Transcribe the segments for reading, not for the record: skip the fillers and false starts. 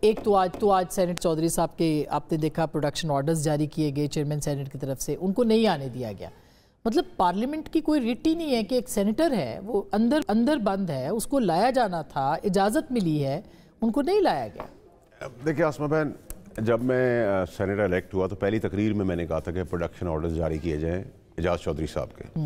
ایک تو آج سینٹ چودھری صاحب کے آپ نے دیکھا پروڈکشن آرڈرز جاری کیے گئے چیئرمین سینٹ کی طرف سے، ان کو نہیں آنے دیا گیا. مطلب پارلیمنٹ کی کوئی ریٹ ہی نہیں ہے کہ ایک سینیٹر ہے وہ اندر بند ہے، اس کو لایا جانا تھا، اجازت ملی ہے، ان کو نہیں لایا گیا. دیکھیں آسمہ بہن، جب میں سینیٹر الیکٹ ہوا تو پہلی تقریر میں نے کہا تھا کہ پروڈکشن آرڈرز جاری کیے جائیں اعجاز چودھری صاحب کے.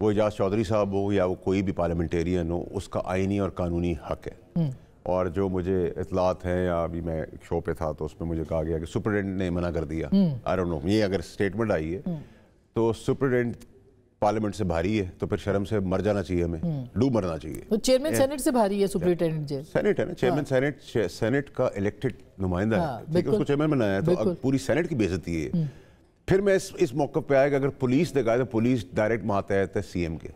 وہ اعجاز چودھری صاحب ہو یا وہ کوئی بھی پارلیمنٹیرین ہو، اس کا آئینی اور قانونی حق ہے. اور جو مجھے اطلاعات ہیں، یا ابھی میں ایک شو پہ تھا تو اس میں مجھے کہا گیا کہ سپرنٹینڈنٹ نے منع کر دیا. آئی ڈونٹ نو، یہ اگر اسٹیٹمنٹ آئی ہے تو سپرنٹینڈنٹ پارلیمنٹ سے بھاری ہے تو پھر شرم سے مر جانا چاہیے، ہمیں ڈوب مرنا چاہیے. تو چیئرمین سینٹ سے بھاری ہے سپرنٹینڈنٹ جی، سینٹ ہے نا، چیئرمین سینٹ کا الیکٹڈ نمائندہ ہے، اس کو چیئرمین بنایا ہے، تو اب پوری سینٹ کی بے عزتی ہے. پھر میں اس موقع پہ آیا کہ اگر پولیس نے کہا تو پولیس ڈائریکٹ ماتحت ہے سی ایم کے،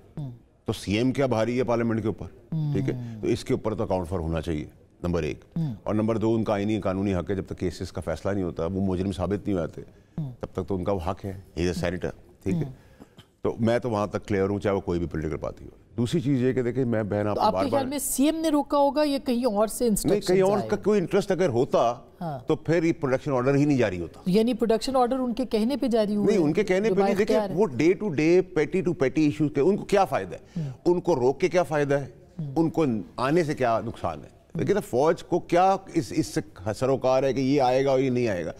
تو سی ایم کیا بھاری ہے پارلیمنٹ کے اوپر، ٹھیک ہے. تو اس کے اوپر تو اکاؤنٹ فار ہونا چاہیے، نمبر ایک. اور نمبر دو، ان کا آئینی قانونی حق ہے، جب تک کیسز کا فیصلہ نہیں ہوتا، وہ مجرم ثابت نہیں ہوتے، تب تک تو ان کا وہ حق ہے، ہی از اے سینیٹر، ٹھیک ہے. تو میں تو وہاں تک کلیئر ہوں، چاہے وہ کوئی بھی پولیٹیکل پارٹی ہو. دوسری چیز یہ کہ دیکھیں میں بہن آپ کو آپ کے خیال میں سی ایم نے روکا ہوگا یا کہیں اور سے انسٹرکشنز نہیں، کہیں اور کا کوئی انٹرسٹ اگر ہوتا تو پھر یہ پروڈکشن آرڈر ہی نہیں جاری ہوتا. یعنی پروڈکشن آرڈر ان کے کہنے پہ جاری ہوئے؟ نہیں، ان کے کہنے پہ نہیں. دیکھیں وہ ڈے ٹو ڈے پیٹی ٹو پیٹی ایشوز کے ان کو کیا فائدہ ہے، ان کو روک کے کیا فائدہ ہے، ان کو آنے سے کیا نقصان ہے. لیکن فوج کو کیا اس سے سروکار ہے کہ یہ آئے گا اور یہ نہیں آئے گا.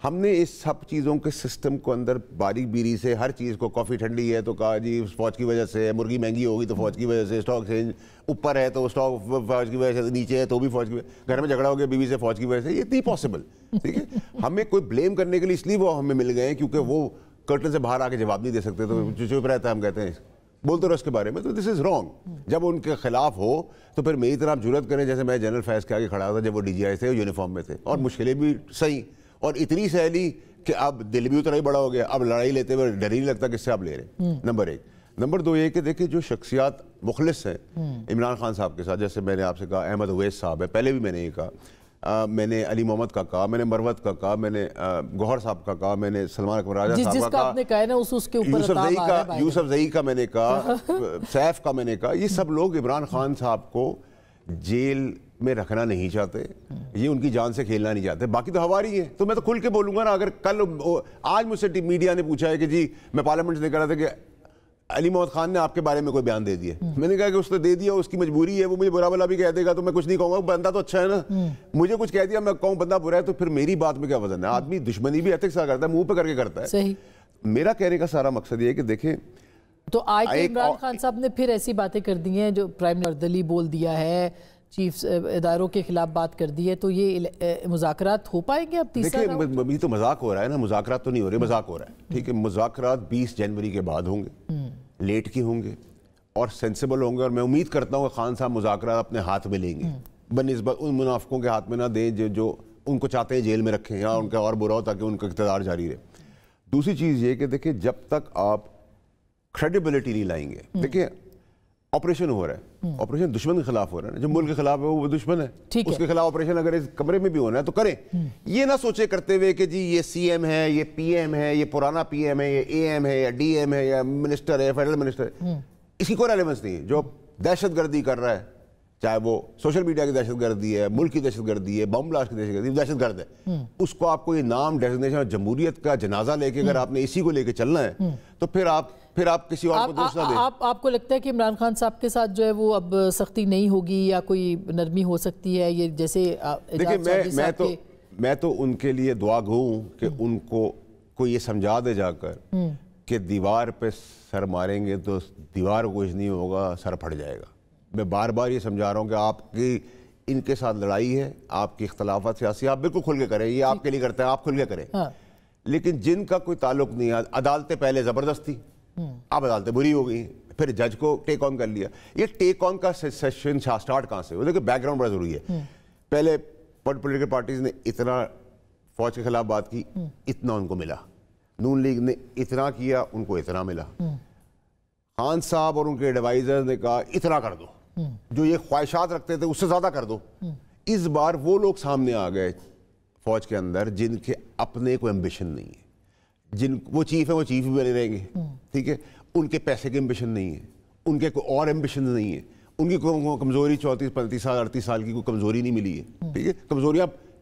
ہم نے اس سب چیزوں کے سسٹم کو اندر باریک بیری سے ہر چیز کو، کافی ٹھنڈی ہے تو کہا جی فوج کی وجہ سے، مرغی مہنگی ہوگی تو فوج کی وجہ سے، اسٹاک ایکسچینج اوپر ہے تو اسٹاک فوج کی وجہ سے، نیچے ہے تو بھی فوج کی وجہ سے، گھر میں جھگڑا ہو گیا بیوی سے فوج کی وجہ سے. یہ نہیں پاسبل، ٹھیک ہے. ہمیں کوئی بلیم کرنے کے لیے اس لیے وہ ہمیں مل گئے ہیں کیونکہ وہ کرٹن سے باہر آ کے جواب نہیں دے سکتے، تو چپ رہتا ہے. ہم کہتے ہیں بولتے رہو اس کے بارے میں، تو دس از رانگ. جب ان کے خلاف ہو تو پھر میری طرح آپ جرات کریں، جیسے میں جنرل فیض کے آگے کھڑا تھا جب وہ ڈی جی آئی تھے، یونیفارم میں تھے، اور مشکلیں بھی صحیح اور اتنی سہلی کہ اب دل بھی اتنا ہی بڑا ہو گیا، اب لڑائی لیتے ہوئے ڈر ہی نہیں لگتا کس سے آپ لے رہے ہیں. نمبر ایک. نمبر دو یہ کہ دیکھیں جو شخصیات مخلص ہیں عمران خان صاحب کے ساتھ، جیسے میں نے آپ سے کہا احمد اویس صاحب ہے، پہلے بھی میں نے یہ کہا، میں نے علی محمد کا کہا، میں نے مروت کا کہا، میں نے گوہر صاحب کا کہا، میں نے سلمان اکبر راجہ صاحب کا کہا، یوسف زئی کا میں نے کہا، سیف کا میں نے کہا. یہ سب لوگ عمران خان صاحب کو جیل میں رکھنا نہیں چاہتے، یہ ان کی جان سے کھیلنا نہیں چاہتے. باقی تو ہماری ہے، تو میں تو کھل کے بولوں گا نا. اگر کل آج مجھ سے میڈیا نے پوچھا ہے کہ جی میں پارلیمنٹ سے کہہ رہا تھا کہ علی محمد خان نے آپ کے بارے میں کوئی بیان دے دیا، میں نے کہا کہ اس نے دے دیا، اس کی مجبوری ہے، وہ مجھے برا بلا بھی کہہ دے گا تو میں کچھ نہیں کہوں گا. بندہ تو اچھا ہے نا، مجھے کچھ کہہ دیا میں کہوں بندہ برا ہے تو پھر میری بات میں کیا وزن ہے. آدمی دشمنی بھی ایتھکس سے کرتا ہے، منہ پہ کر کے کرتا ہے. صحیح. میرا کہنے کا سارا مقصد یہ ہے کہ دیکھیں تو آج عمران خان صاحب نے پھر ایسی باتیں کر دی ہیں، جو پرائم منسٹر بول دیا ہے، چیف اداروں کے خلاف بات کر دی ہے، تو یہ مذاکرات ہو پائیں گے اب تیسرا؟ دیکھیں یہ تو مذاق ہو رہا ہے نا، مذاکرات تو نہیں ہو رہے، مذاق ہو رہا ہے، ٹھیک ہے. مذاکرات 20 جنوری کے بعد ہوں گے، لیٹ کی ہوں گے اور سینسیبل ہوں گے. اور میں امید کرتا ہوں کہ خان صاحب مذاکرات اپنے ہاتھ میں لیں گے، بنسبت ان منافقوں کے ہاتھ میں نہ دیں جو ان کو چاہتے ہیں جیل میں رکھیں یا ان کا اور برا ہو تاکہ ان کا اقتدار جاری رہے. دوسری چیز یہ کہ دیکھیں جب تک آپ کریڈیبلٹی نہیں لائیں گے، دیکھیں آپریشن ہو رہا ہے، آپریشن دشمن کے خلاف ہو رہا ہے. جو ملک کے خلاف ہے وہ دشمن ہے، اس کے خلاف آپریشن اگر اس کمرے میں بھی ہونا ہے تو کریں. یہ نہ سوچے کرتے ہوئے کہ جی یہ سی ایم ہے، یہ پی ایم ہے، یہ پرانا پی ایم ہے، یہ اے ایم ہے یا ڈی ایم ہے یا منسٹر ہے، فیڈرل منسٹر ہے. اس کی کوئی ریلیونس نہیں ہے. جو دہشت گردی کر رہا ہے، چاہے وہ سوشل میڈیا کی دہشت گردی ہے، ملک کی دہشت گردی ہے، بم بلاسٹ کی دہشت گردی، دہشت گرد ہے. اس کو آپ کو یہ نام ڈیزگنیشن اور جمہوریت کا جنازہ لے کے اگر آپ نے اسی کو لے کے چلنا ہے تو پھر آپ کسی اور کو دوسرا دیں. آپ کو لگتا ہے کہ عمران خان صاحب کے ساتھ جو ہے وہ اب سختی نہیں ہوگی یا کوئی نرمی ہو سکتی ہے؟ یہ جیسے دیکھیں میں تو ان کے لیے دعا گو ہوں کہ ان کو یہ سمجھا دے جا کر کہ دیوار پہ سر ماریں گے تو دیوار کو کچھ نہیں ہوگا، سر پھٹ جائے گا. میں بار بار یہ سمجھا رہا ہوں کہ آپ کی ان کے ساتھ لڑائی ہے، آپ کی اختلافات سیاسی آپ بالکل کھل کے کریں، یہ آپ کے لیے کرتے ہیں، آپ کھل کے کریں. لیکن جن کا کوئی تعلق نہیں ہے، عدالتیں پہلے زبردستی، اب عدالتیں بری ہو گئی، پھر جج کو ٹیک آن کر لیا. یہ ٹیک آن کا سیشن سٹارٹ کہاں سے؟ وہ دیکھیں بیک گراؤنڈ بڑا ضروری ہے. پہلے پولیٹیکل پارٹیز نے اتنا فوج کے خلاف بات کی، اتنا ان کو ملا. نون لیگ نے اتنا کیا، ان کو اتنا ملا. خان صاحب اور ان کے ایڈوائزر نے کہا اتنا کر دو، جو یہ خواہشات رکھتے تھے اس سے زیادہ کر دو. اس بار وہ لوگ سامنے آ گئے فوج کے اندر جن کے اپنے کوئی ایمبیشن نہیں ہے، وہ چیف ہیں وہ چیف بھی بنے رہیں گے، ٹھیک ہے. ان کے پیسے کی ایمبیشن نہیں ہے، ان کے کوئی اور ایمبیشن نہیں ہے. ان کی کوئی کمزوری 34 35 سال 38 سال کی کوئی کمزوری نہیں ملی ہے، ٹھیک ہے. کمزوریاں